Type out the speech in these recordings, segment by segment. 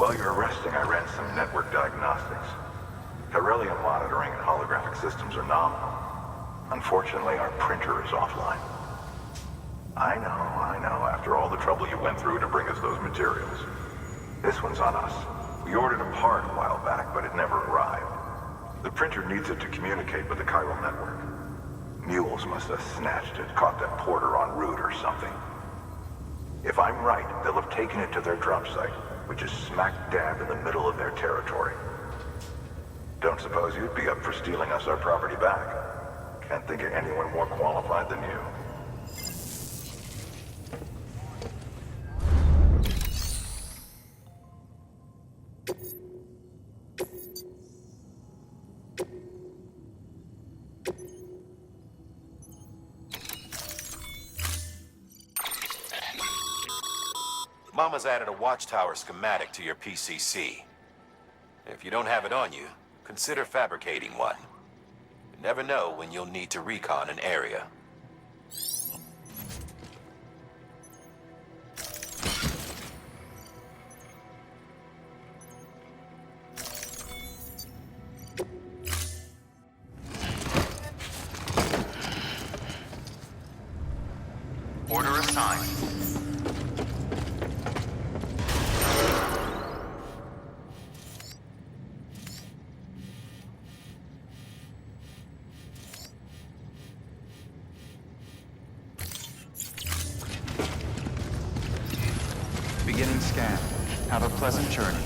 While you were resting, I ran some network diagnostics. Beryllium monitoring and holographic systems are nominal. Unfortunately, our printer is offline. I know, after all the trouble you went through to bring us those materials. This one's on us. We ordered a part a while back, but it never arrived. The printer needs it to communicate with the chiral network. Mules must have snatched it, caught that porter en route or something. If I'm right, they'll have taken it to their drop site, which is smack dab in the middle of their territory. Don't suppose you'd be up for stealing us our property back? Can't think of anyone more qualified than you. Mama's added a watchtower schematic to your PCC. If you don't have it on you, consider fabricating one. You never know when you'll need to recon an area. Order assigned. Beginning scan. Have a pleasant journey.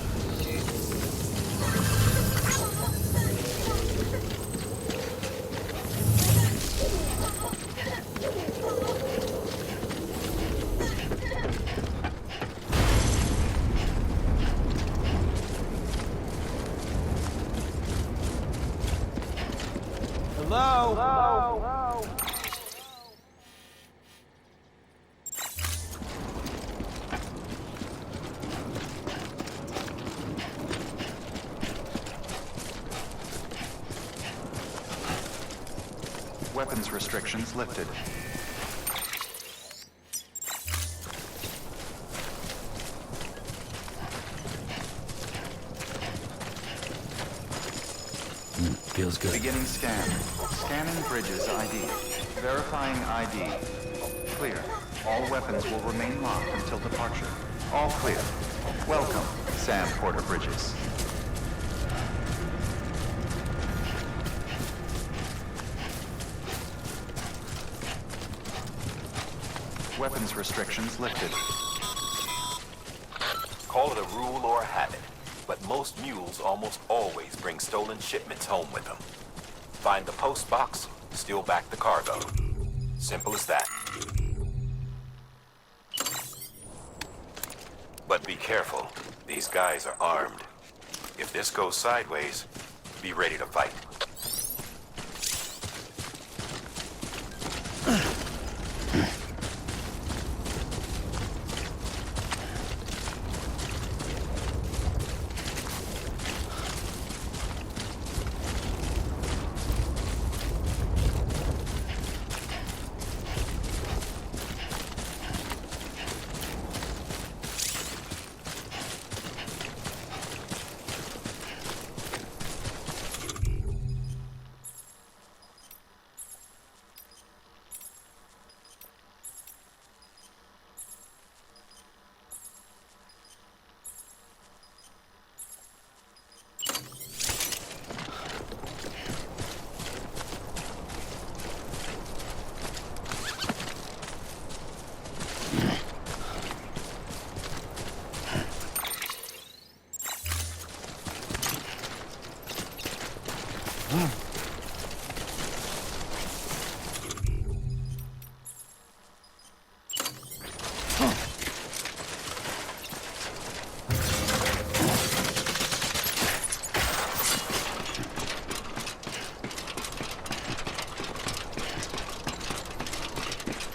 Hello? Weapons restrictions lifted. Feels good. Beginning scan. Scanning bridges ID. Verifying ID. Clear. All weapons will remain locked until departure. All clear. Welcome, Sam Porter Bridges. Weapons restrictions lifted. Call it a rule or a habit, but most mules almost always bring stolen shipments home with them. Find the post box, steal back the cargo. Simple as that. But be careful. These guys are armed. If this goes sideways, be ready to fight.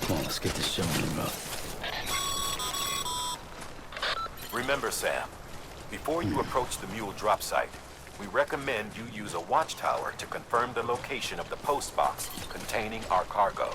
Come on, let's get this show on the road. Remember, Sam, before you approach the mule drop site, we recommend you use a watchtower to confirm the location of the post box containing our cargo.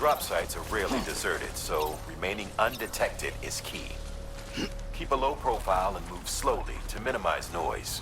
drop sites are rarely deserted, so remaining undetected is key. Keep a low profile and move slowly to minimize noise.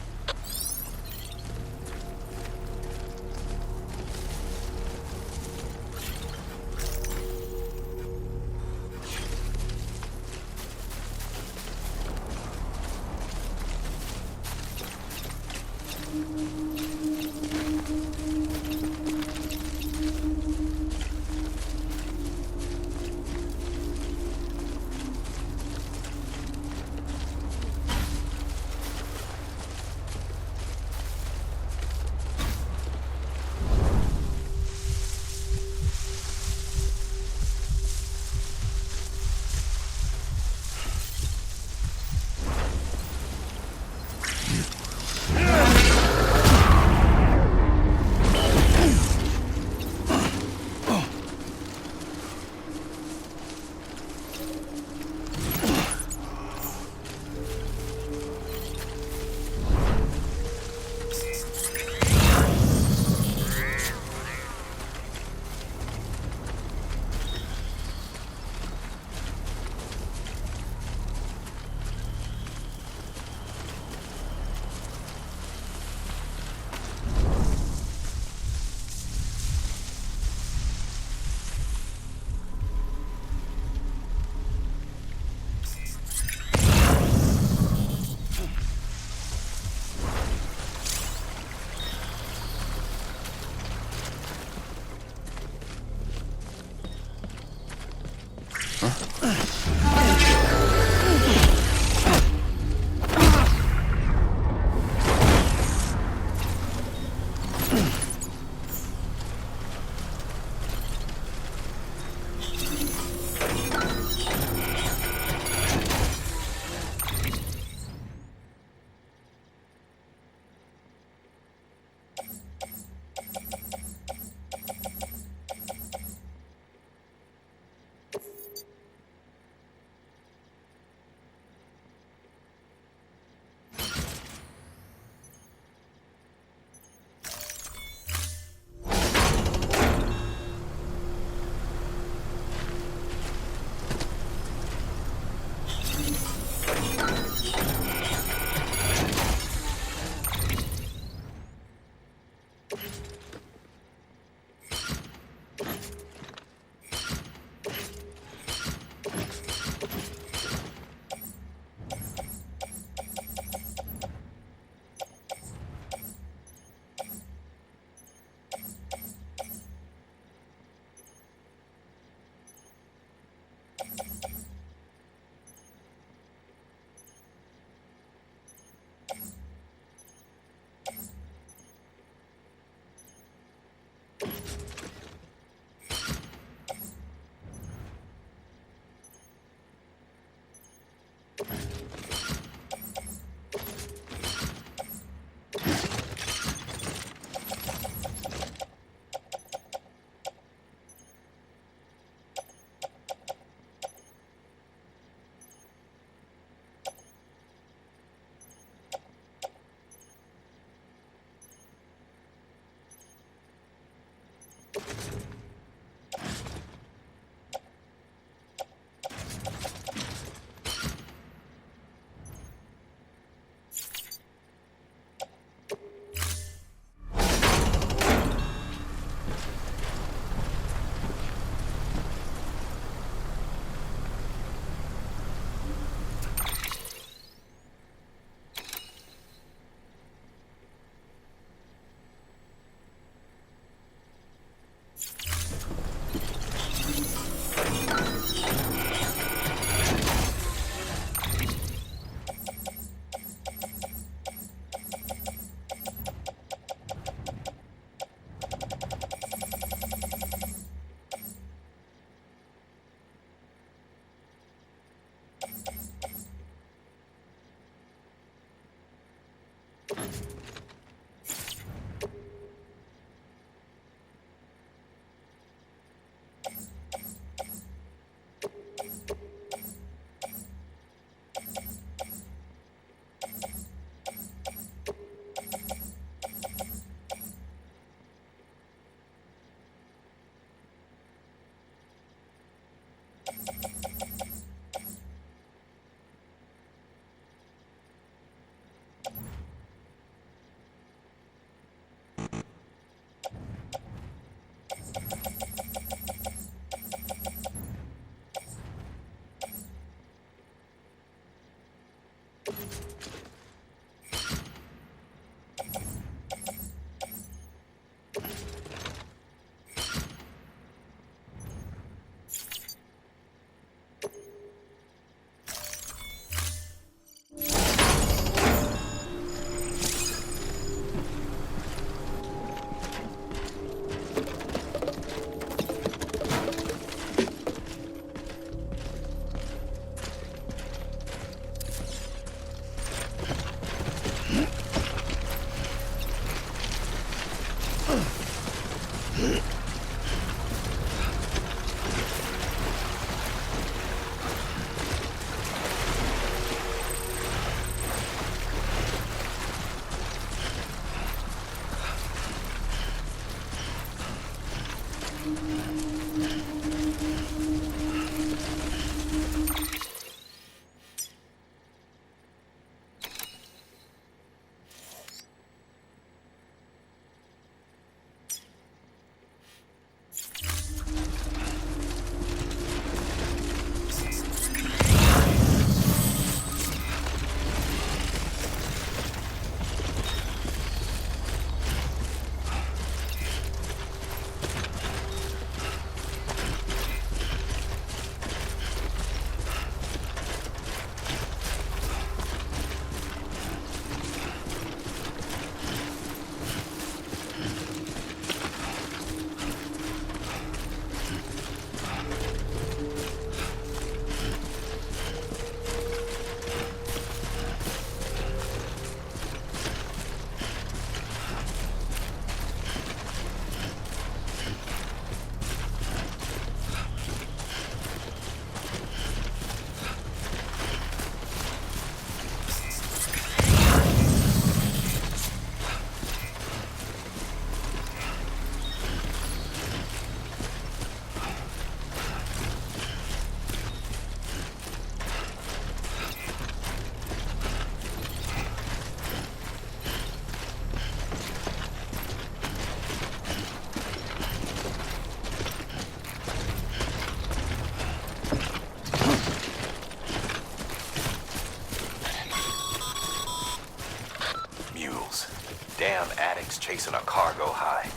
Damn addicts chasing a cargo high.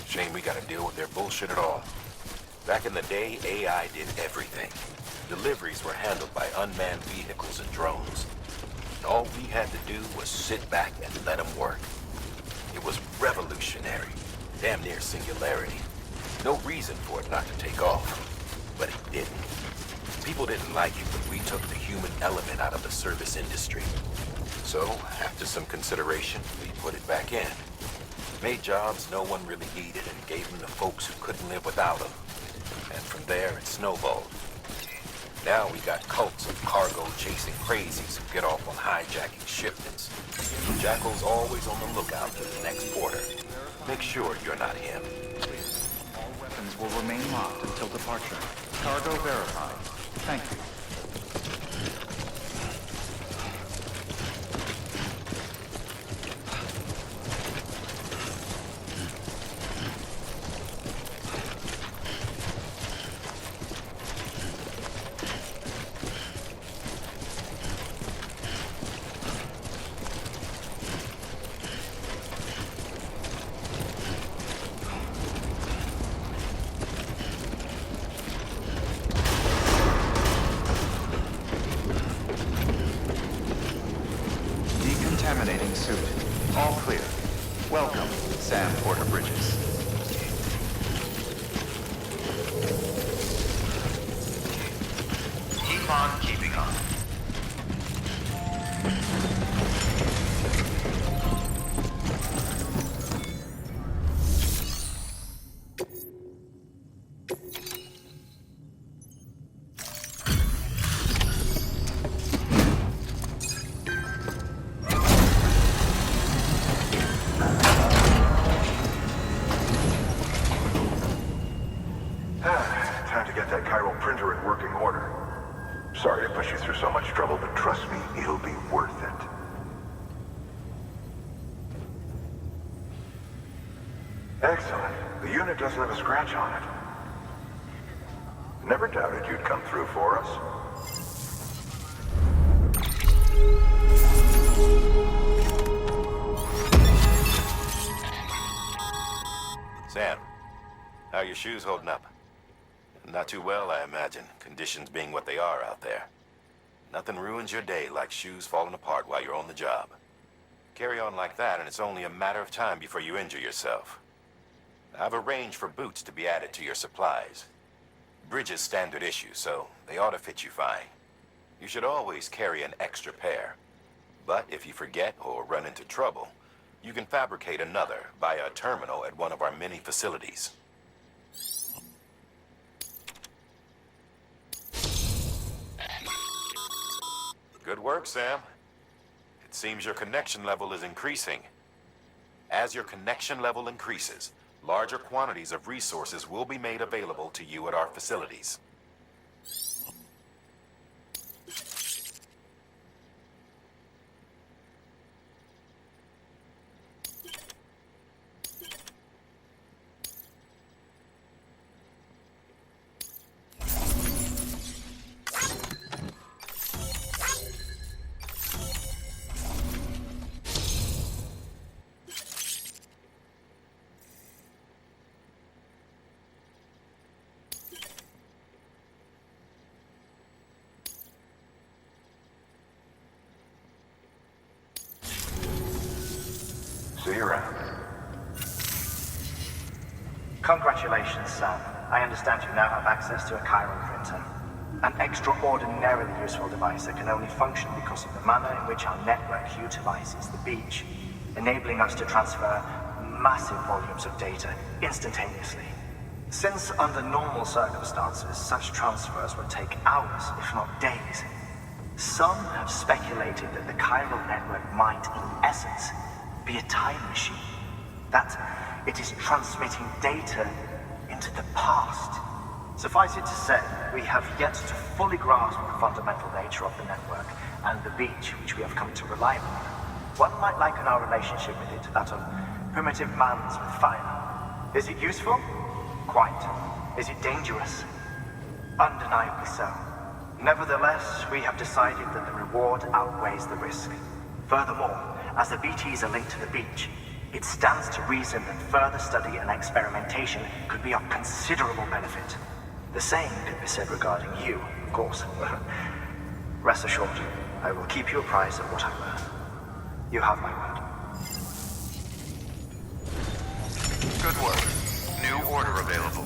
Shame we gotta deal with their bullshit at all. Back in the day, AI did everything. Deliveries were handled by unmanned vehicles and drones. And all we had to do was sit back and let them work. It was revolutionary, damn near singularity. No reason for it not to take off, but it didn't. People didn't like it when we took the human element out of the service industry. So, after some consideration, we put it back in. Made jobs no one really needed and gave them to folks who couldn't live without them. And from there, it snowballed. Now we got cults of cargo-chasing crazies who get off on hijacking shipments. Jackal's always on the lookout for the next porter. Make sure you're not him. All weapons will remain locked until departure. Cargo verified. Thank you. Decontaminating suit. All clear. Welcome, Sam Porter Bridges. Keep on keeping on. Time to get that chiral printer in working order. Sorry to push you through so much trouble, but trust me, it'll be worth it. Excellent. The unit doesn't have a scratch on it. Never doubted you'd come through for us. shoes holding up? Not too well, I imagine, conditions being what they are out there. Nothing ruins your day like shoes falling apart while you're on the job. Carry on like that, and it's only a matter of time before you injure yourself. I've arranged for boots to be added to your supplies. Bridges standard issue, so they ought to fit you fine. You should always carry an extra pair. But if you forget or run into trouble, you can fabricate another via a terminal at one of our many facilities. Good work, Sam. It seems your connection level is increasing. As your connection level increases, larger quantities of resources will be made available to you at our facilities. See you around. Congratulations, Sam. I understand you now have access to a chiral printer. An extraordinarily useful device that can only function because of the manner in which our network utilizes the beach, enabling us to transfer massive volumes of data instantaneously. Since under normal circumstances, such transfers would take hours, if not days, some have speculated that the chiral network might, in essence, be a time machine. That it is transmitting data into the past. Suffice it to say, we have yet to fully grasp the fundamental nature of the network and the beach which we have come to rely on. One might liken our relationship with it to that of primitive man's with fire. Is it useful? Quite. Is it dangerous? Undeniably so. Nevertheless, we have decided that the reward outweighs the risk. Furthermore, as the BTs are linked to the beach, it stands to reason that further study and experimentation could be of considerable benefit. The same could be said regarding you, of course. Rest assured, I will keep you apprised of what I learn. You have my word. Good work. New order available.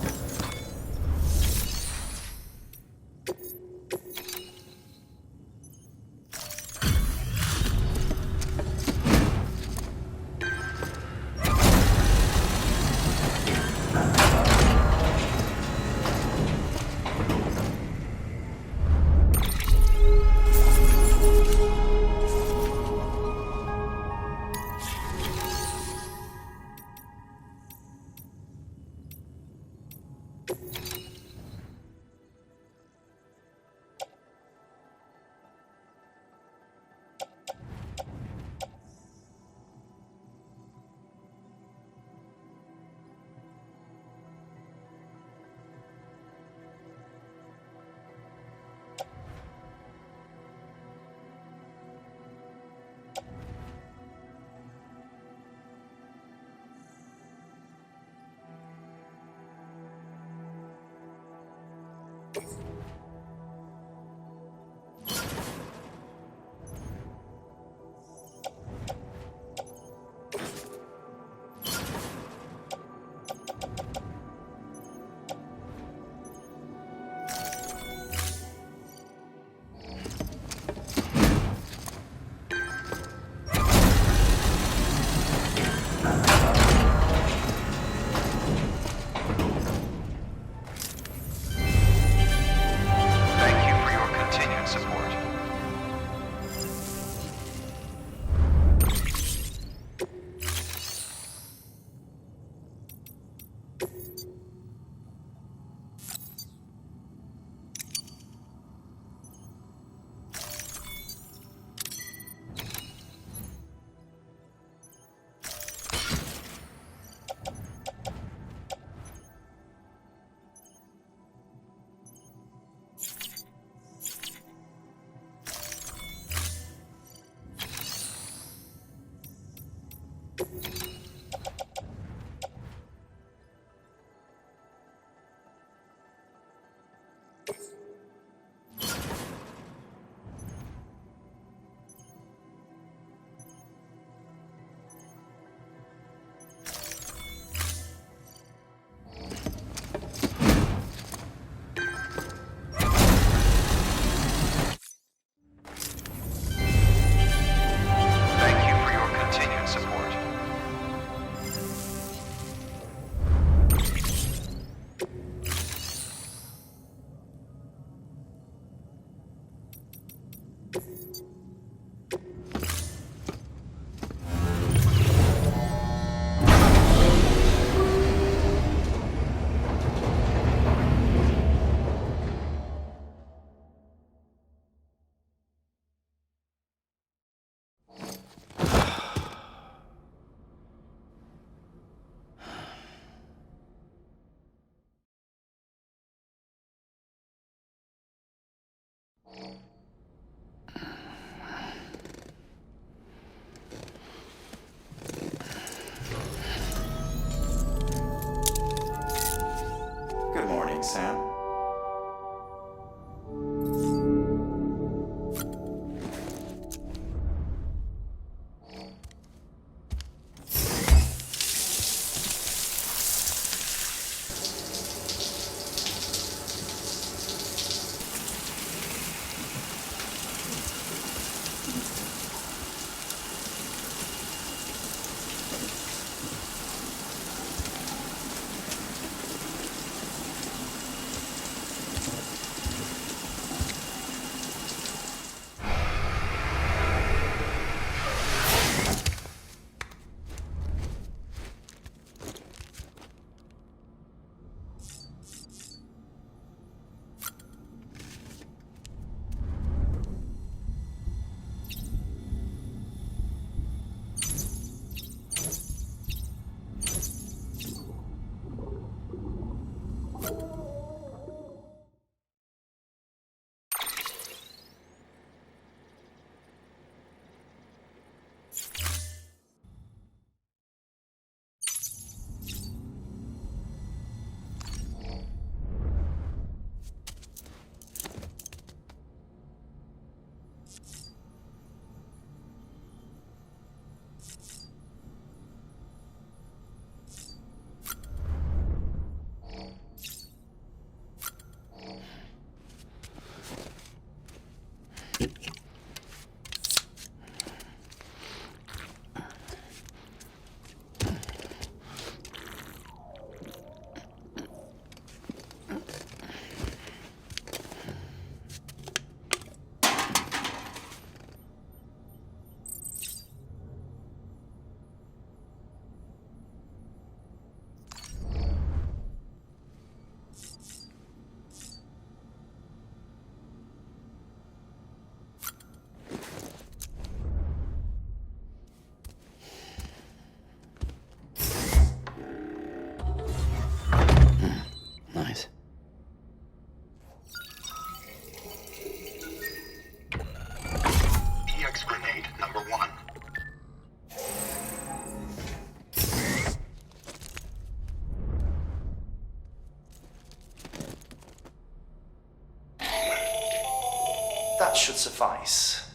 should suffice.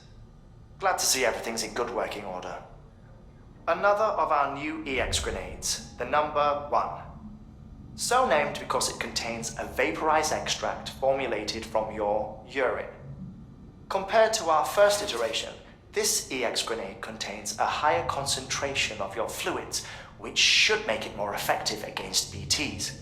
Glad to see everything's in good working order. Another of our new EX grenades, the number 1. So named because it contains a vaporized extract formulated from your urine. Compared to our first iteration, this EX grenade contains a higher concentration of your fluids, which should make it more effective against BTs.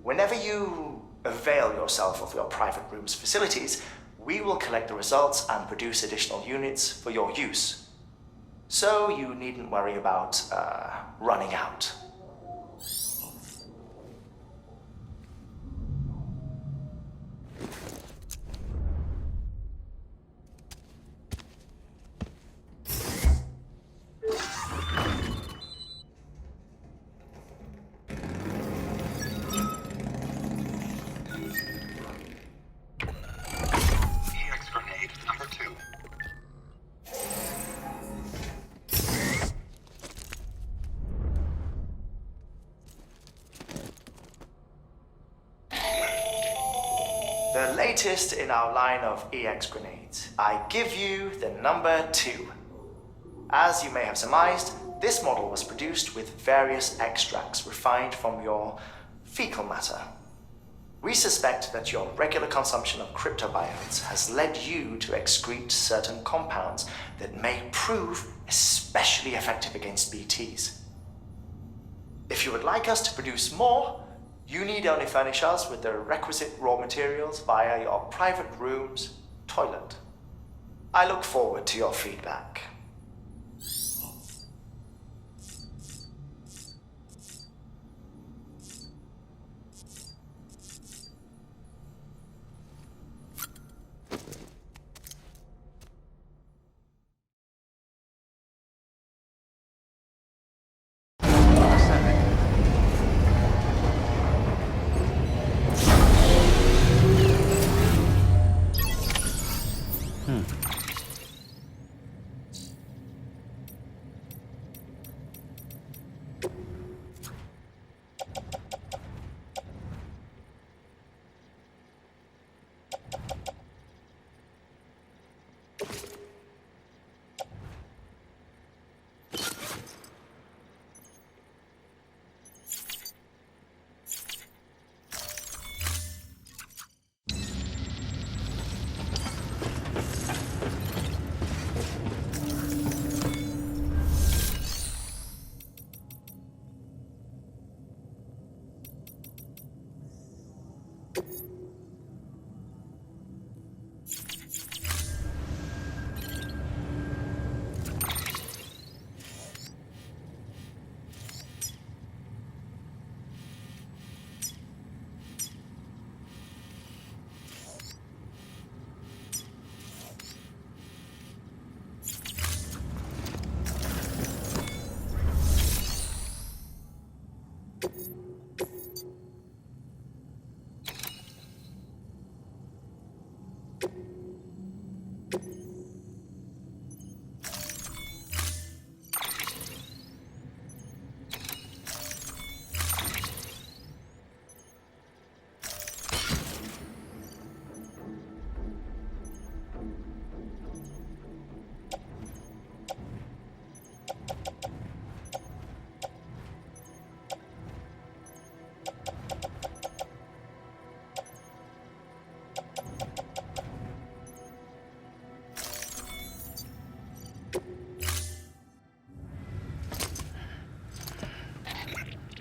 Whenever you avail yourself of your private room's facilities, we will collect the results and produce additional units for your use. So you needn't worry about, running out. EX grenade number 2. The latest in our line of EX grenades. I give you the number 2. As you may have surmised, this model was produced with various extracts refined from your fecal matter. We suspect that your regular consumption of cryptobiotes has led you to excrete certain compounds that may prove especially effective against BTs. If you would like us to produce more, you need only furnish us with the requisite raw materials via your private room's toilet. I look forward to your feedback.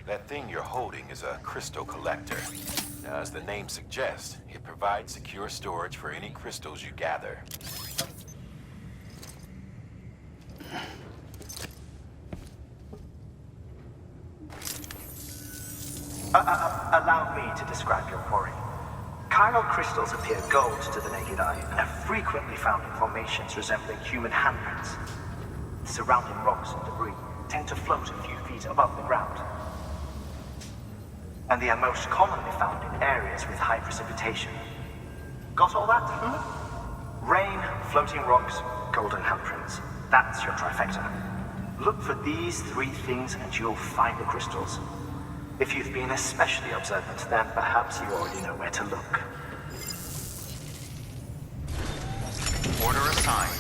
That thing you're holding is a crystal collector. Now, as the name suggests, it provides secure storage for any crystals you gather. Allow me to describe your quarry. Chiral crystals appear gold to the naked eye and are frequently found in formations resembling human handprints. Surrounding rocks and debris tend to float a few feet above the ground. And they are most commonly found in areas with high precipitation. Got all that? Rain, floating rocks, golden handprints. That's your trifecta. Look for these 3 things and you'll find the crystals. If you've been especially observant, then perhaps you already know where to look. Order assigned.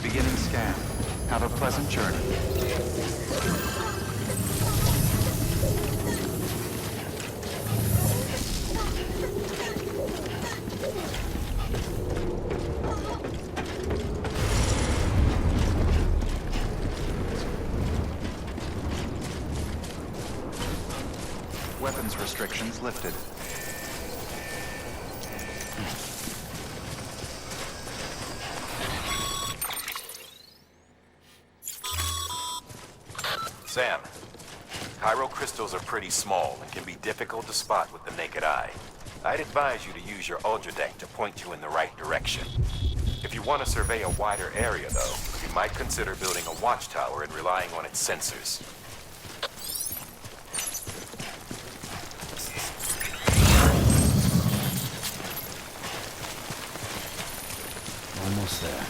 Beginning scan. Have a pleasant journey. Weapons restrictions lifted. Sam, Cairo crystals are pretty small and can be difficult to spot with the naked eye. I'd advise you to use your Ultradeck to point you in the right direction. If you want to survey a wider area, though, you might consider building a watchtower and relying on its sensors. Almost there.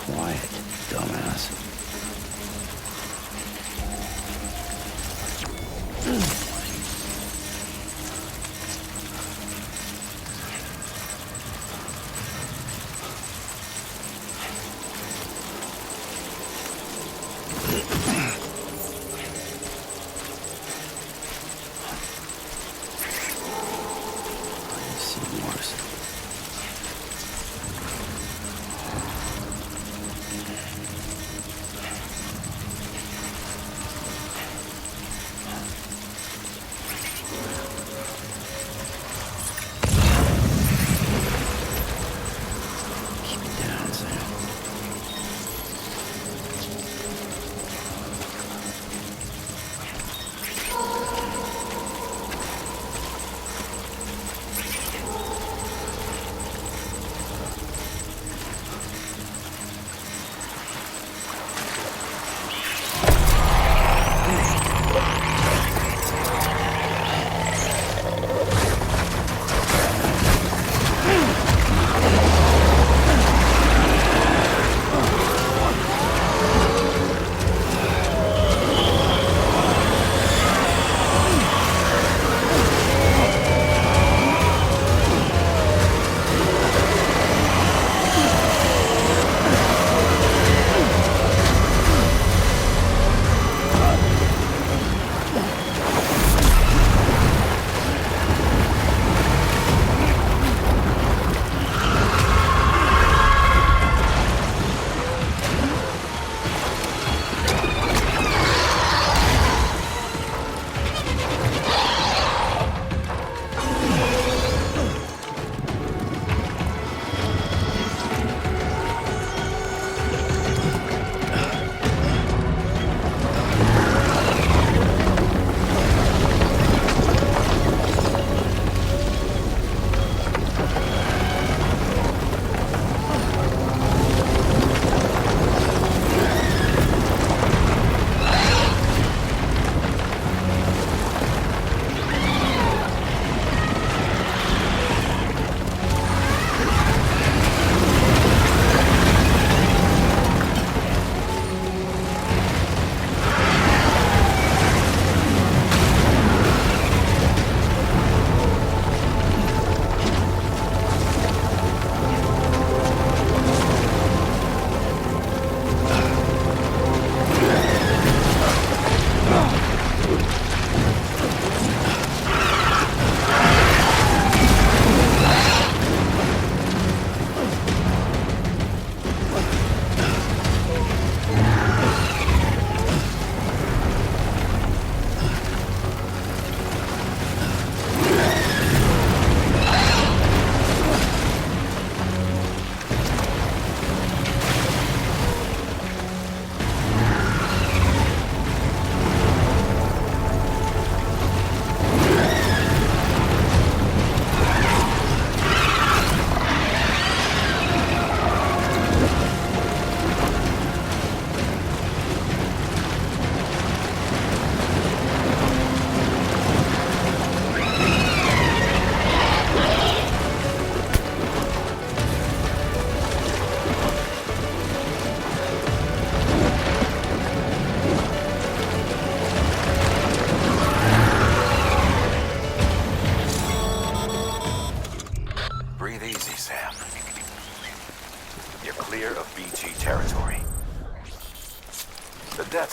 Quiet, dumbass.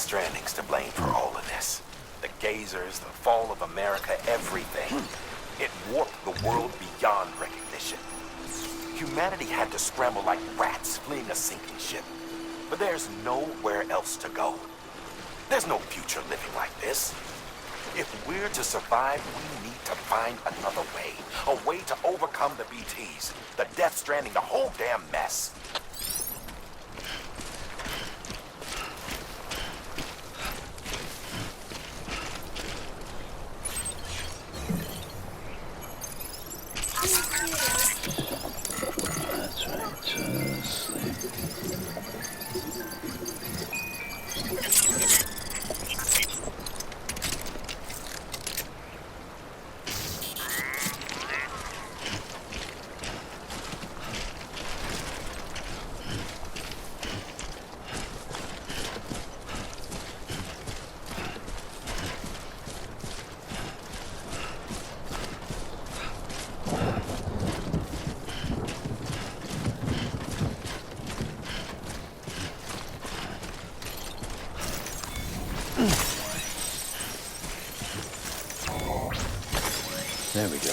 Stranding's to blame for all of this. The gazers, the fall of America, everything. It warped the world beyond recognition. Humanity had to scramble like rats fleeing a sinking ship. But there's nowhere else to go. There's no future living like this. If we're to survive, we need to find another way. A way to overcome the BTs, the Death Stranding, the whole damn mess. That's right, just sleep. There we go.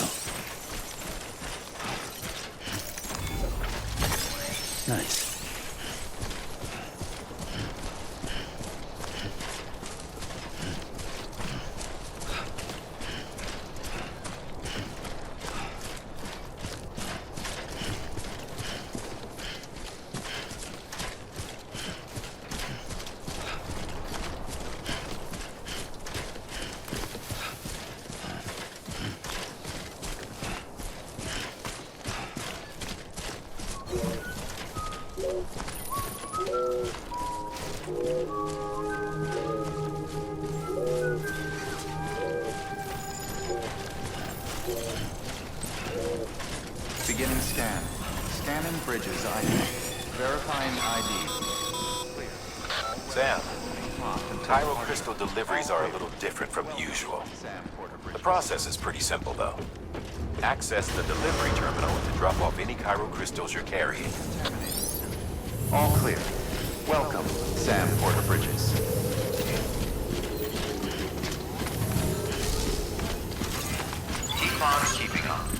Nice. Beginning scan. Scanning bridges ID. Verifying ID. Clear. Sam, Locked until Cairo departure. crystal deliveries are a little different from usual. Sam Porter The Bridges. process is pretty simple, though. Access the delivery terminal to drop off any Cairo crystals you're carrying. All clear. Welcome, Sam Porter Bridges. Keep on keeping on.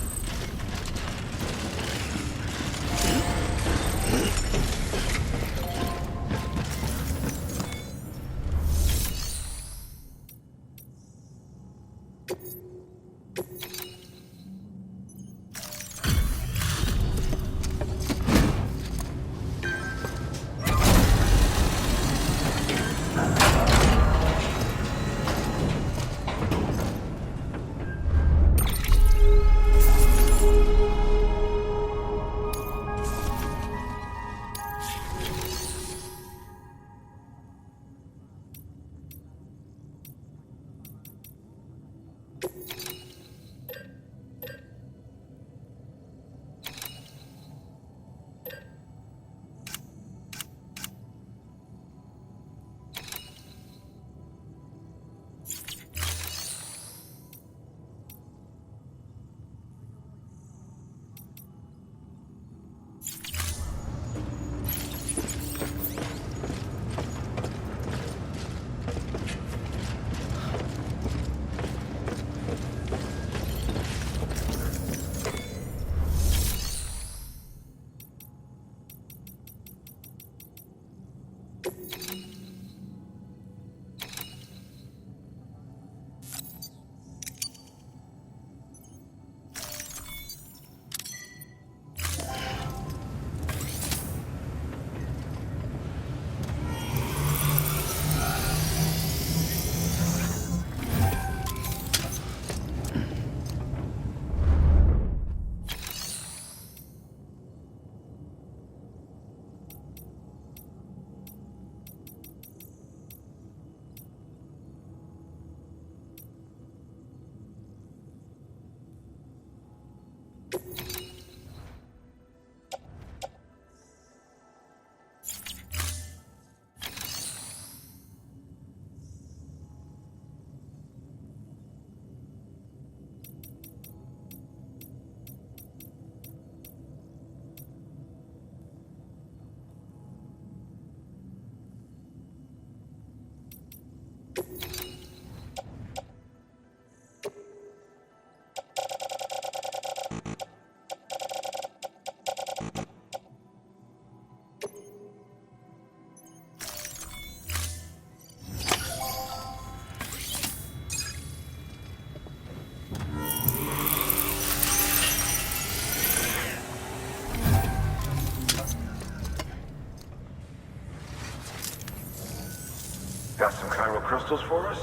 Got some chiral crystals for us?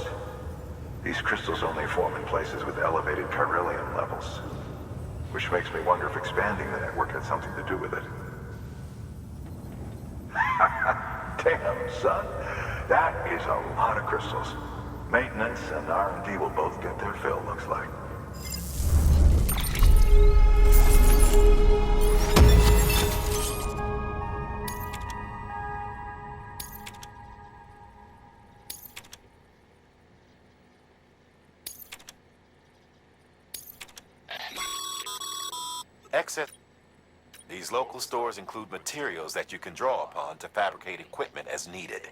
These crystals only form in places with elevated chiralium levels. Which makes me wonder if expanding the network had something to do with it. Damn, son. That is a lot of crystals. Maintenance and R&D will both get their fill, looks like. Exit. These local stores include materials that you can draw upon to fabricate equipment as needed.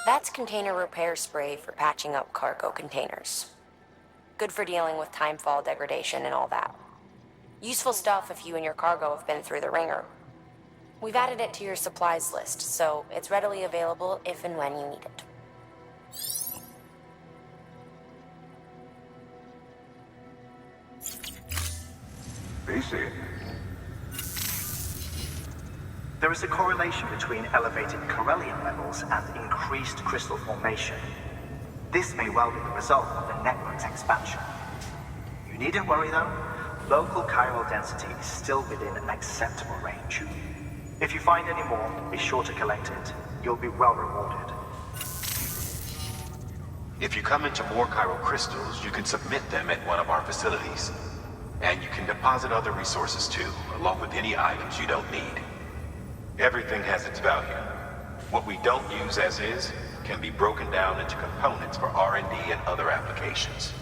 That's container repair spray for patching up cargo containers. Good for dealing with timefall degradation and all that. Useful stuff if you and your cargo have been through the ringer. We've added it to your supplies list, so it's readily available if and when you need it. BC. There is a correlation between elevated Corellium levels and increased crystal formation. This may well be the result of the network's expansion. You needn't worry though. Local chiral density is still within an acceptable range. If you find any more, be sure to collect it. You'll be well rewarded. If you come into more chiral crystals, you can submit them at one of our facilities. And you can deposit other resources too, along with any items you don't need. Everything has its value. What we don't use as is can be broken down into components for R&D and other applications.